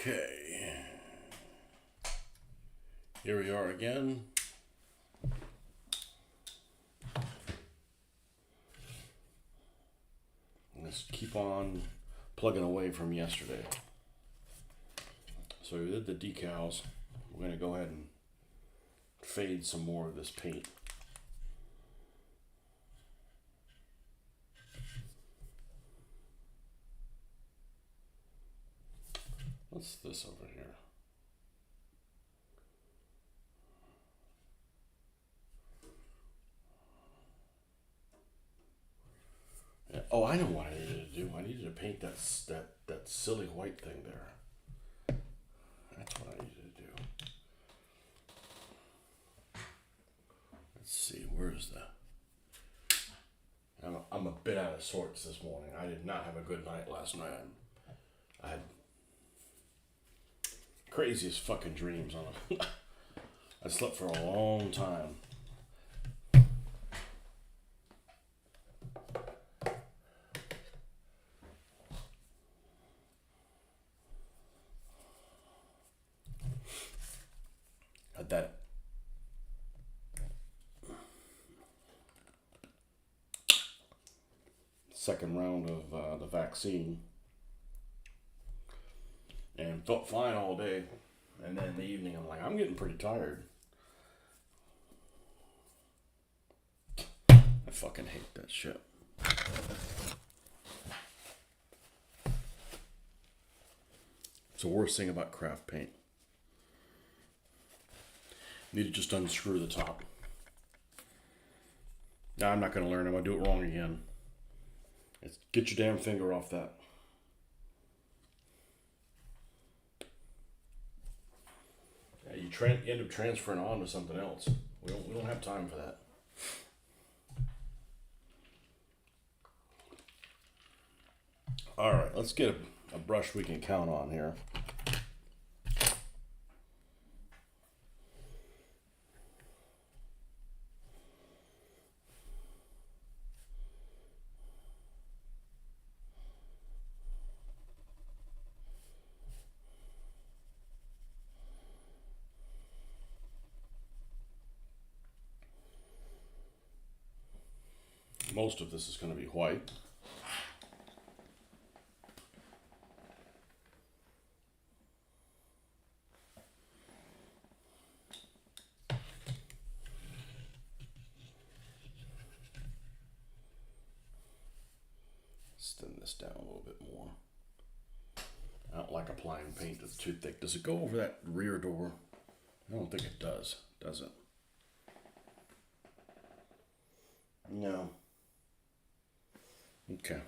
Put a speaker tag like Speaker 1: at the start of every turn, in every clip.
Speaker 1: Okay. Here we are again. Let's keep on plugging away from yesterday. So we did the decals. We're going to go ahead and fade some more of this paint. What's this over here? Yeah. Oh, I know what I needed to do. I needed to paint that silly white thing there. That's what I needed to do. Let's see, where's the... I'm a bit out of sorts this morning. I did not have a good night last night. I had craziest fucking dreams on it. I slept for a long time. Had that second round of the vaccine and felt fine all day. And then in the evening, I'm like, I'm getting pretty tired. I fucking hate that shit. It's the worst thing about craft paint. You need to just unscrew the top. Now, I'm not going to learn. I'm going to do it wrong again. Get your damn finger off that. Yeah, you end up transferring on to something else. We don't have time for that. All right, let's get a brush we can count on here. Most of this is going to be white. Thin this down a little bit more. I don't like applying paint that's too thick. Does it go over that rear door? I don't think it does it? No. Okay.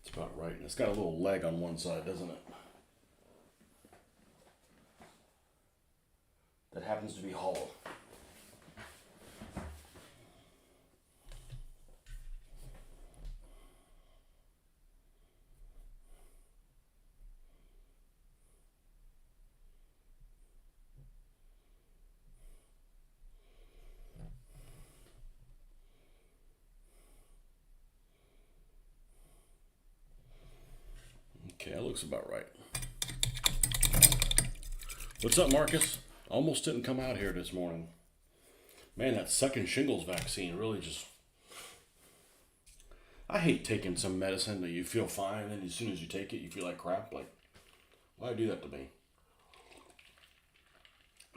Speaker 1: It's about right. And it's got a little leg on one side, doesn't it? That happens to be hollow. Okay, that looks about right. What's up, Marcus? Almost didn't come out here this morning. Man, that second shingles vaccine really just... I hate taking some medicine that you feel fine, and then as soon as you take it, you feel like crap. Like, why do that to me?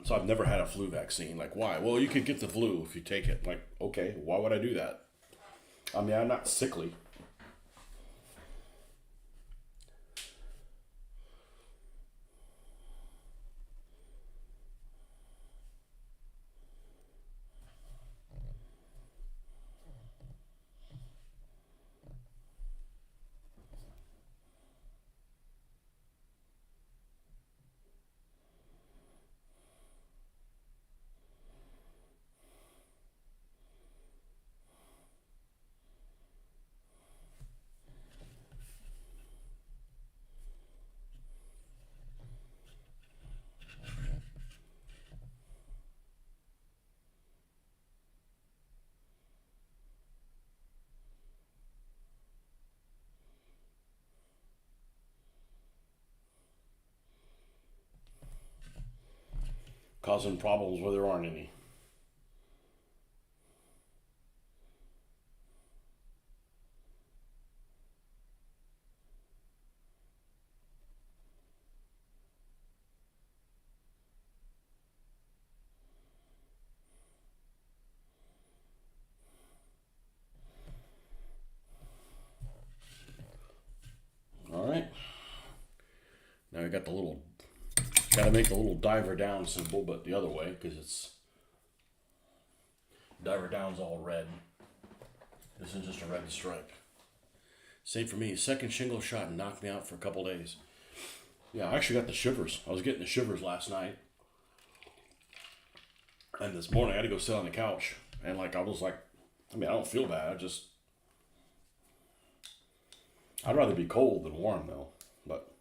Speaker 1: So I've never had a flu vaccine. Like, why? Well, you could get the flu if you take it. Like, okay, why would I do that? I mean, I'm not sickly. causing problems where there aren't any. All right. Now we got the little, got to make the little diver down symbol, but the other way, because it's, diver down's all red. This is just a red stripe. Same for me. Second shingle shot and knocked me out for a couple days. Yeah, I actually got the shivers. I was getting the shivers last night. And this morning I had to go sit on the couch. And like, I was like, I mean, I don't feel bad. I'd rather be cold than warm though. But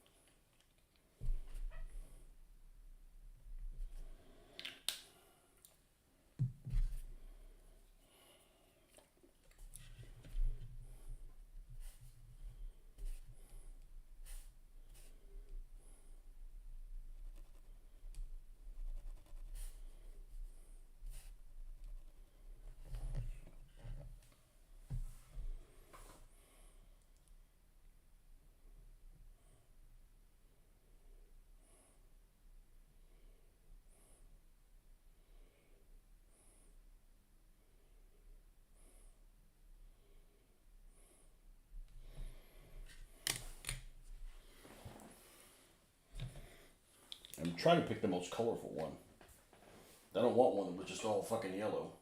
Speaker 1: I'm trying to pick the most colorful one. I don't want one that was just all fucking yellow.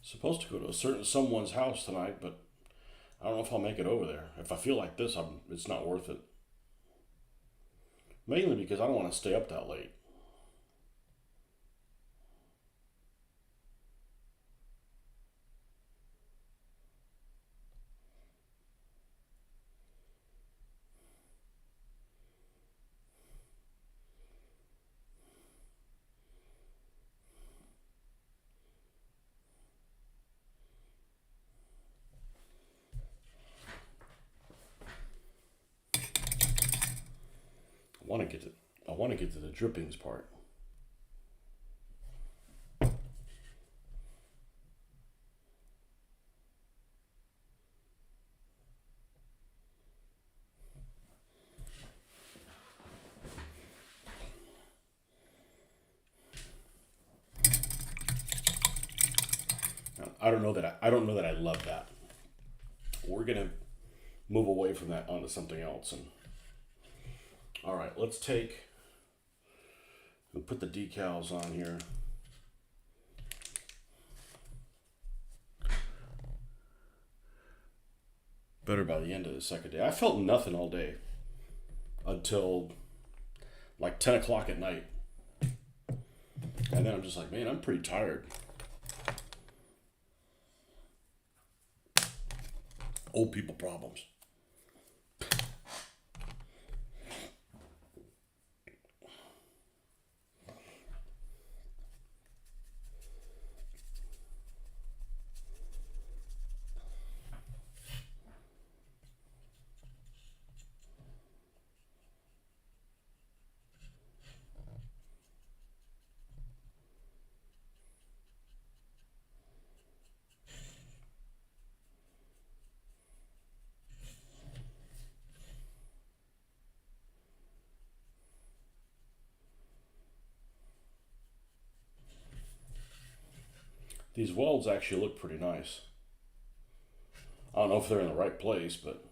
Speaker 1: Supposed to go to a certain someone's house tonight, but I don't know if I'll make it over there. If I feel like this, it's not worth it. Mainly because I don't want to stay up that late. I want to get to the drippings part. Now, I don't know that I love that. We're gonna move away from that onto something else. And all right, let's take and put the decals on here. Better by the end of the second day. I felt nothing all day until like 10 o'clock at night. And then I'm just like, man, I'm pretty tired. Old people problems. These welds actually look pretty nice. I don't know if they're in the right place, but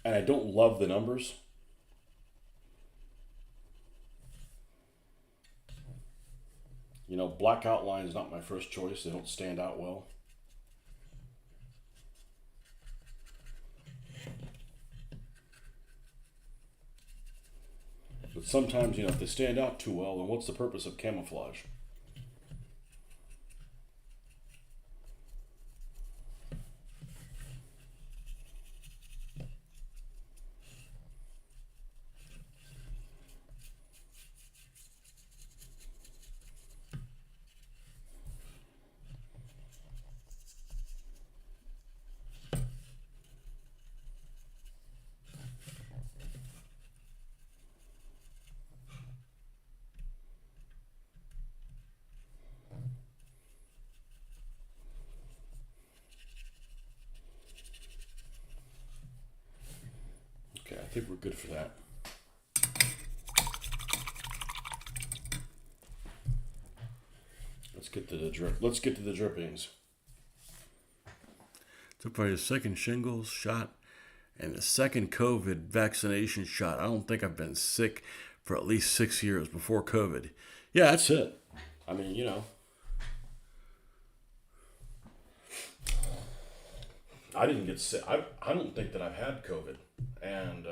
Speaker 1: and I don't love the numbers. You know, black outline is not my first choice. They don't stand out well. But sometimes, you know, if they stand out too well, then what's the purpose of camouflage? Okay, I think we're good for that. Let's get to the drip. Let's get to the drippings. Took probably the second shingles shot and the second COVID vaccination shot. I don't think I've been sick for at least 6 years before COVID. Yeah, that's it. I mean, you know, I didn't get sick. I don't think that I've had COVID. And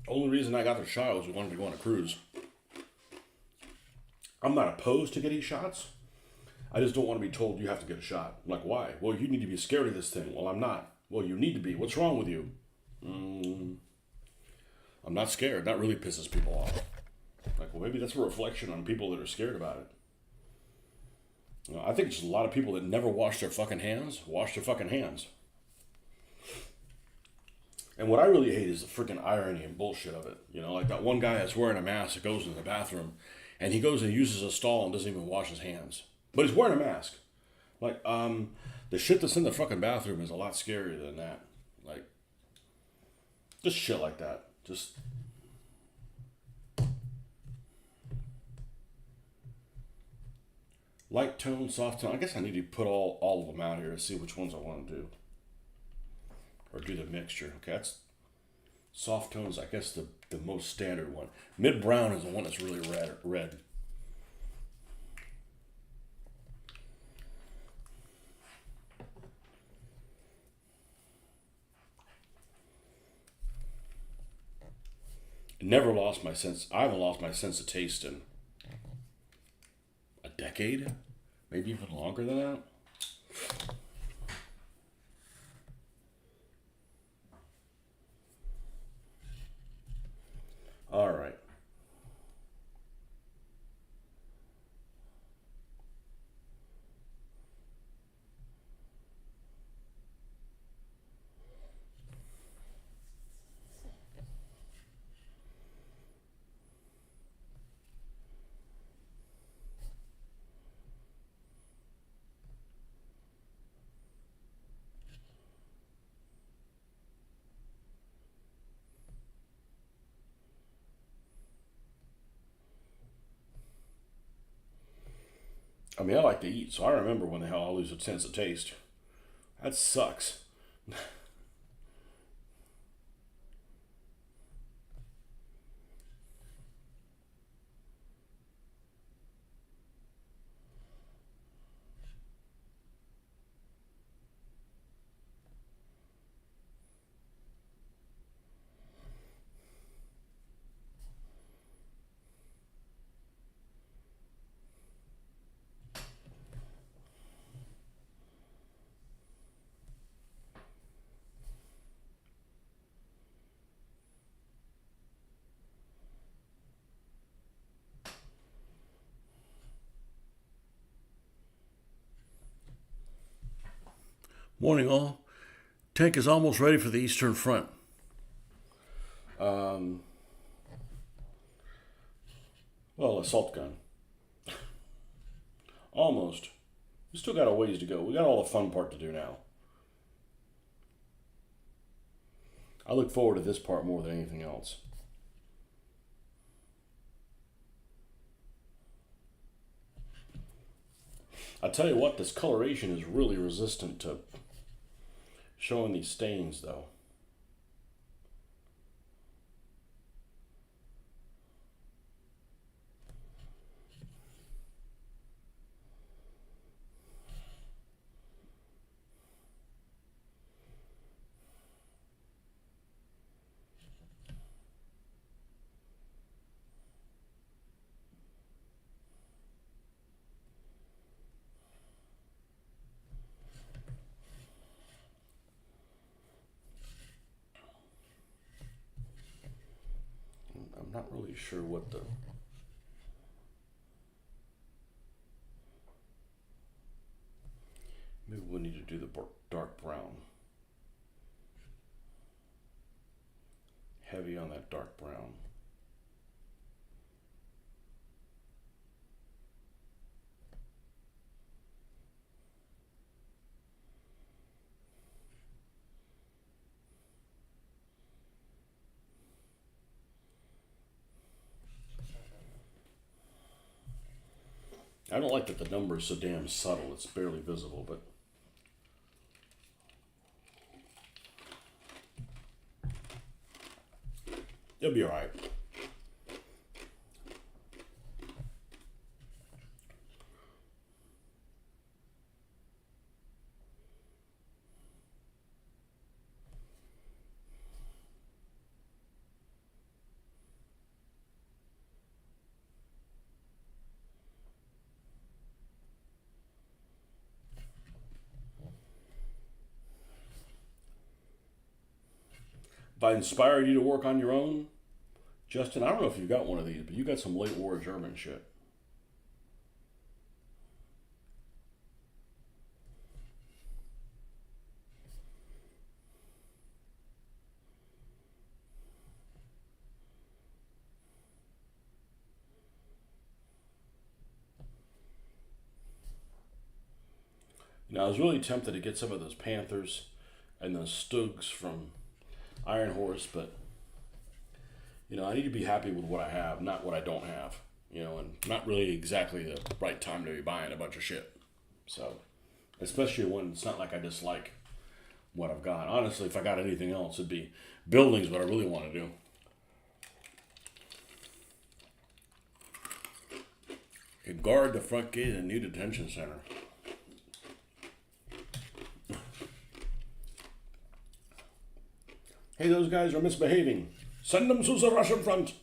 Speaker 1: only reason I got the shot was we wanted to go on a cruise. I'm not opposed to getting shots. I just don't want to be told you have to get a shot. I'm like, why? Well, you need to be scared of this thing. Well, I'm not. Well, you need to be. What's wrong with you? I'm not scared. That really pisses people off. Like, well, maybe that's a reflection on people that are scared about it. You know, I think it's a lot of people that never wash their fucking hands. Wash their fucking hands. And what I really hate is the freaking irony and bullshit of it. You know, like that one guy that's wearing a mask that goes in the bathroom and he goes and uses a stall and doesn't even wash his hands. But he's wearing a mask. Like, the shit that's in the fucking bathroom is a lot scarier than that. Like, just shit like that. Just... light tone, soft tone. I guess I need to put all of them out here to see which ones I want to do. Or do the mixture. Okay, that's soft tones, I guess the most standard one. Mid brown is the one that's really red. Never lost my sense. I haven't lost my sense of taste in a decade, maybe even longer than that. All right. I mean, I like to eat, so I remember when the hell I lose a sense of taste. That sucks. Morning, all. Tank is almost ready for the Eastern Front. Um, well, assault gun. Almost. We still got a ways to go. We got all the fun part to do now. I look forward to this part more than anything else. I tell you what, this coloration is really resistant to showing these stains, though. I'm not really sure what the... Maybe we need to do the dark brown. Heavy on that dark brown. I don't like that the number is so damn subtle. It's barely visible, but it'll be all right. If I inspired you to work on your own, Justin, I don't know if you've got one of these, but you got some late war German shit. Now, I was really tempted to get some of those Panthers and those Stugs from Iron Horse, but I need to be happy with what I have, not what I don't have. And not really exactly the right time to be buying a bunch of shit. So, especially when it's not like I dislike what I've got. Honestly, if I got anything else, it'd be buildings, what I really want to do. Could guard the front gate of the new detention center. Hey, those guys are misbehaving. Send them to the Russian front.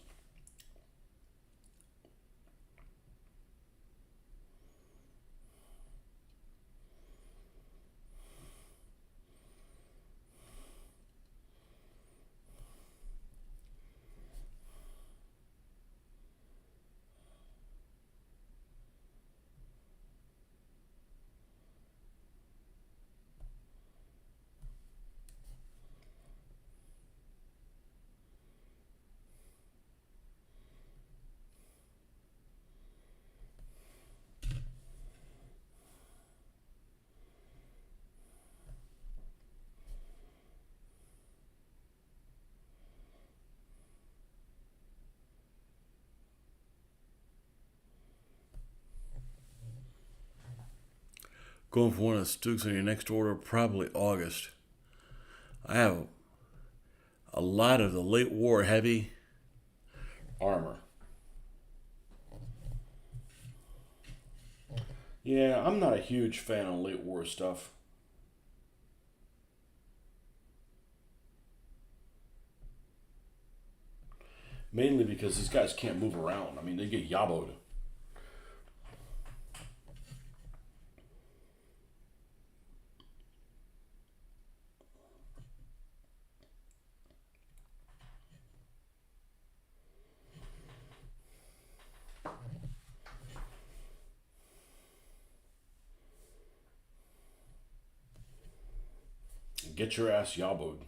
Speaker 1: Going for one of the Stugs on your next order, probably August. I have a lot of the late war heavy armor. Yeah, I'm not a huge fan of late war stuff. Mainly because these guys can't move around. I mean, they get yaboed. Get your ass yaboed.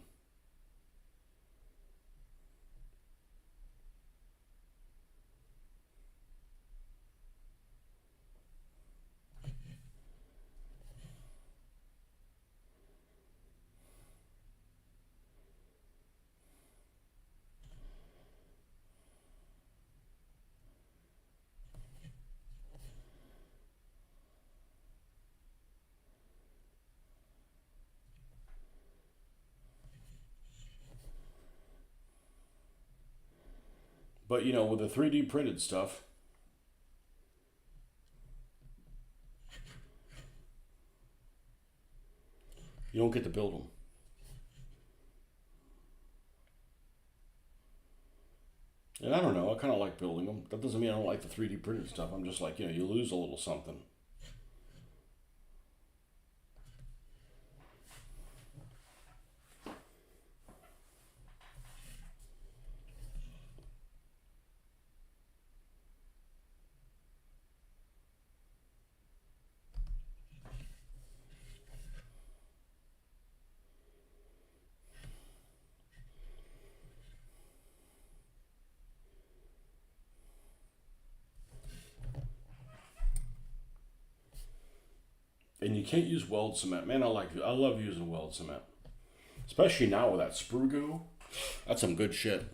Speaker 1: But you know, with the 3D printed stuff, you don't get to build them. And I don't know, I kind of like building them. That doesn't mean I don't like the 3D printed stuff. I'm just like, you know, you lose a little something. And you can't use weld cement. Man, I love using weld cement. Especially now with that sprue goo. That's some good shit.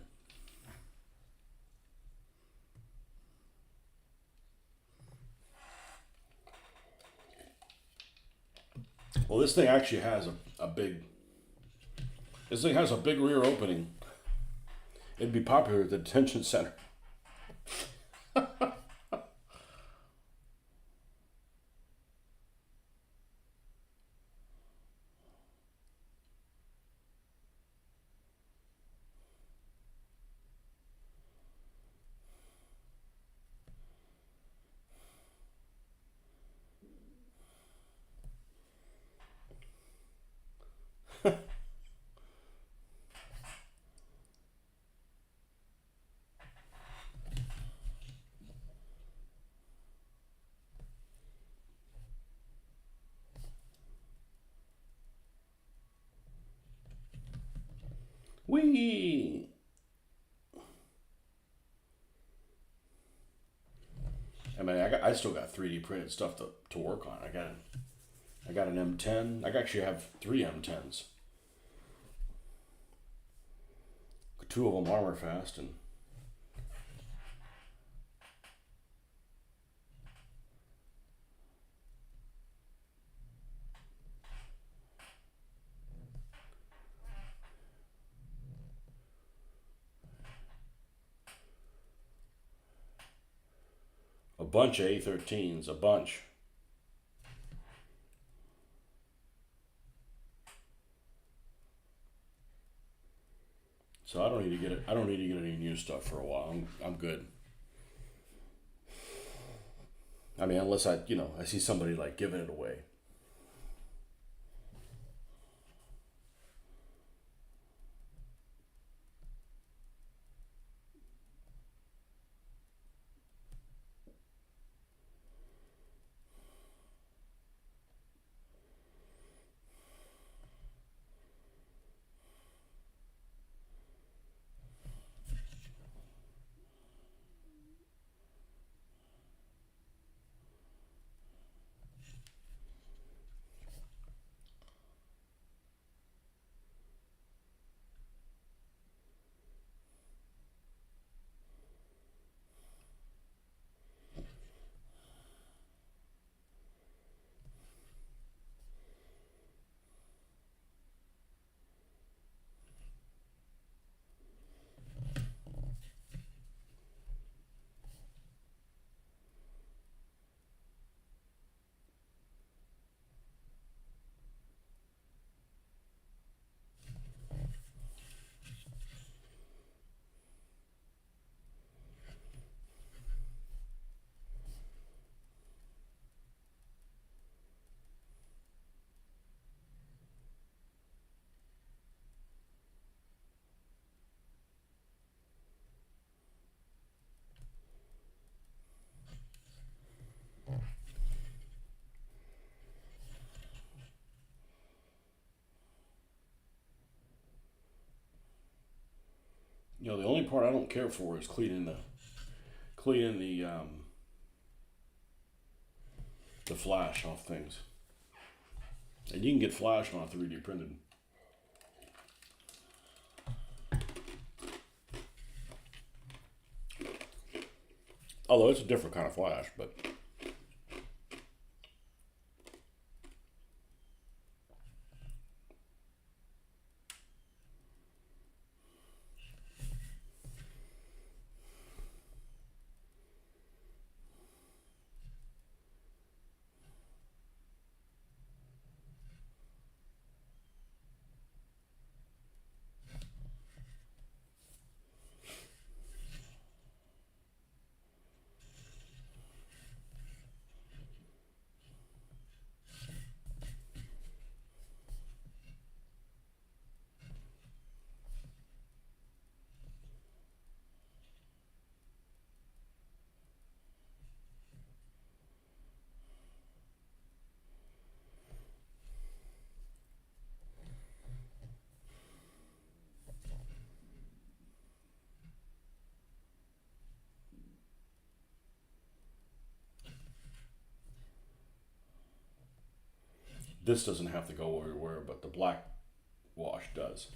Speaker 1: Well, this thing actually has a big. This thing has a big rear opening. It'd be popular at the detention center. Whee! I mean, I still got 3D printed stuff to work on. I got an M10. I actually have three M10s. Two of them armor fast, and a bunch of A13s, a bunch. So I don't need to get it. I don't need to get any new stuff for a while. I'm good. I mean, unless I see somebody like giving it away. You know, the only part I don't care for is cleaning the flash off things. And you can get flash on 3D printed. Although it's a different kind of flash, but This doesn't have to go everywhere, but the black wash does.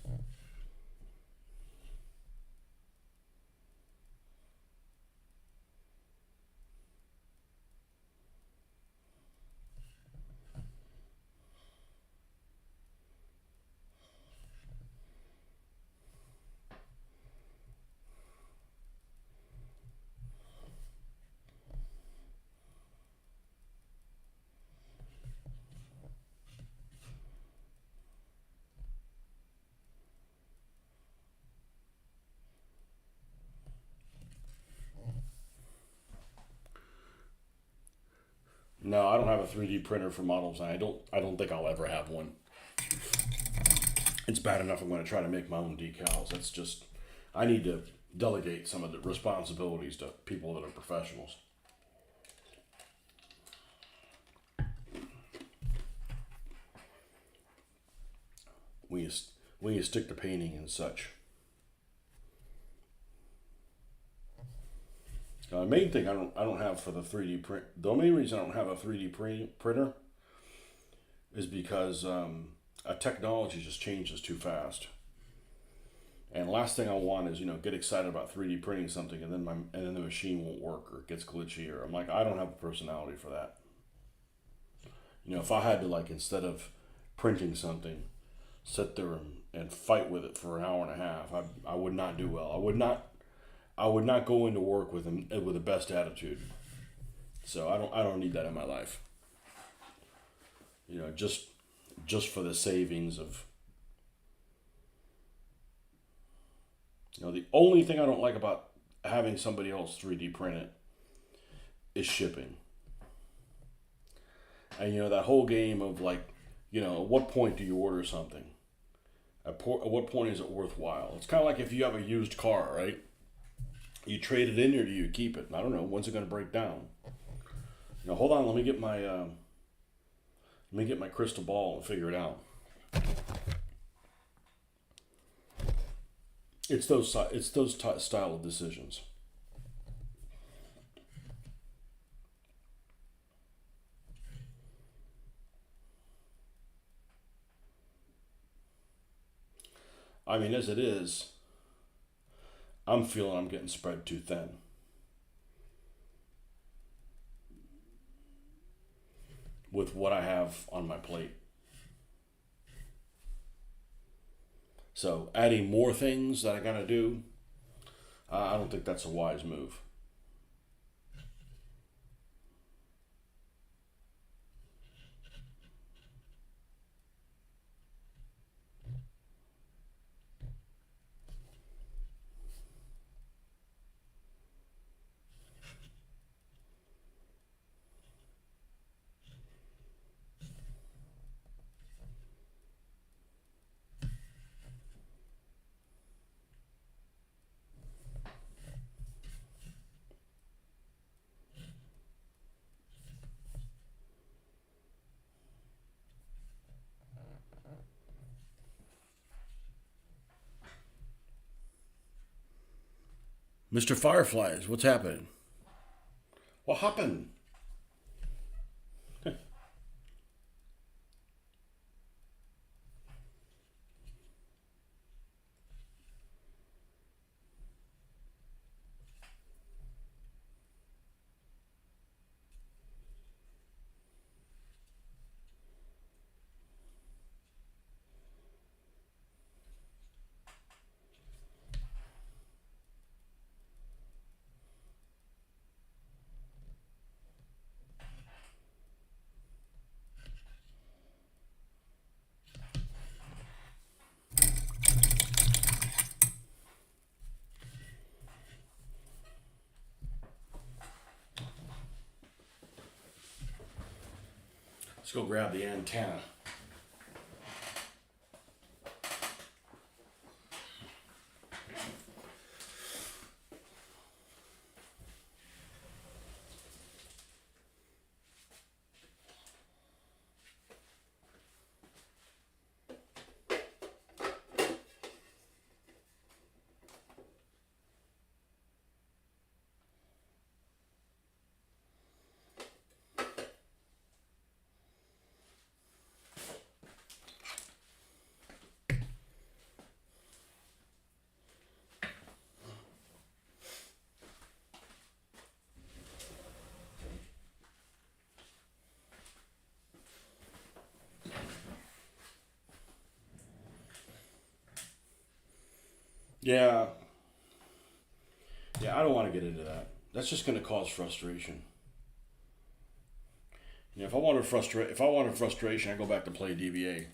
Speaker 1: No, I don't have a 3D printer for models. I don't think I'll ever have one. It's bad enough I'm going to try to make my own decals. That's just, I need to delegate some of the responsibilities to people that are professionals. When you stick to painting and such. The main thing I don't have for the 3D print. The main reason I don't have a 3D printer is because a technology just changes too fast. And last thing I want is get excited about 3D printing something and then the machine won't work or it gets glitchy or I'm like I don't have the personality for that. If I had to instead of printing something, sit there and fight with it for an hour and a half, I would not do well. I would not go into work with the best attitude. So I don't need that in my life. Just for the savings of. The only thing I don't like about having somebody else 3D print it is shipping. And that whole game of at what point do you order something? At what point is it worthwhile? It's kind of like if you have a used car, right? You trade it in or do you keep it? I don't know. When's it going to break down? Hold on. Let me get my crystal ball and figure it out. It's those style of decisions. I mean, as it is, I'm feeling I'm getting spread too thin. With what I have on my plate. So adding more things that I gotta do, I don't think that's a wise move. Mr. Fireflies, what's happening? What happened? Let's go grab the antenna. Yeah, yeah. I don't want to get into that. That's just going to cause frustration. If I wanted frustration, I go back to play DBA.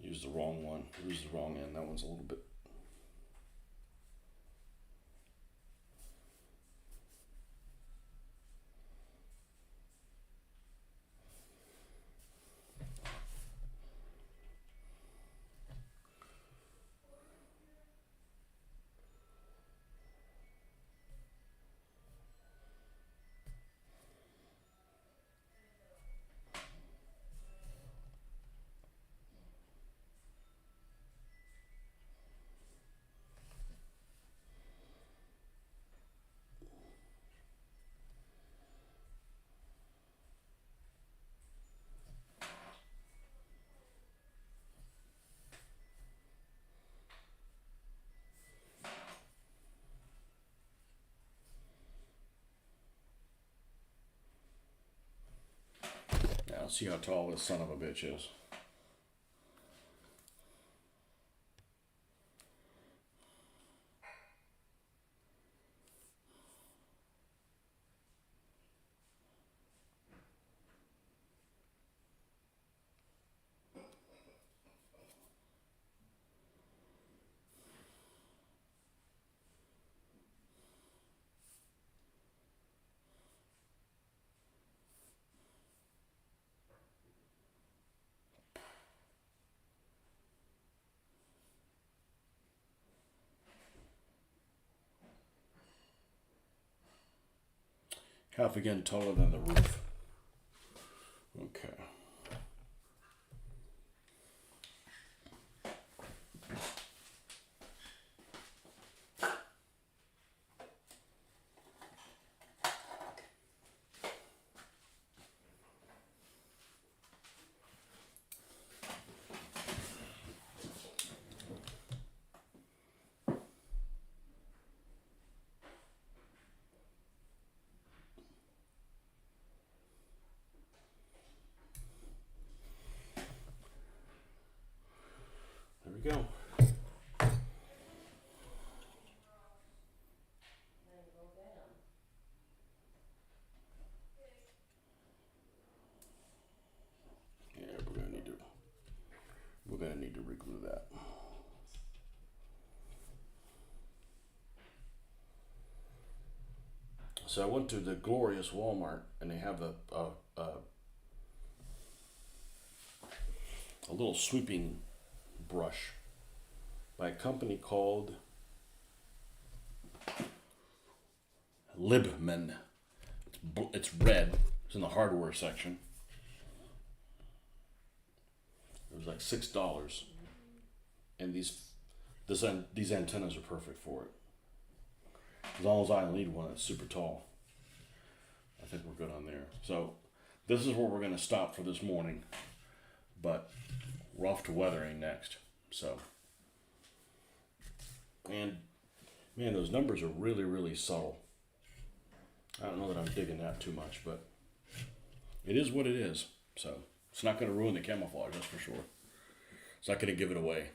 Speaker 1: Use the wrong one. Use the wrong end. That one's a little bit. Now see how tall this son of a bitch is. Half again taller than the roof. Okay. There we go. Yeah, we're gonna need to reglue that. So I went to the glorious Walmart, and they have a little sweeping brush by a company called Libman. It's red. It's in the hardware section. It was like $6, and these antennas are perfect for it. As long as I don't need one that's super tall, I think we're good on there. So this is where we're going to stop for this morning, but we're off to weathering next. So, and man, those numbers are really, really subtle. I don't know that I'm digging that too much, but it is what it is. So it's not going to ruin the camouflage, that's for sure. It's not going to give it away.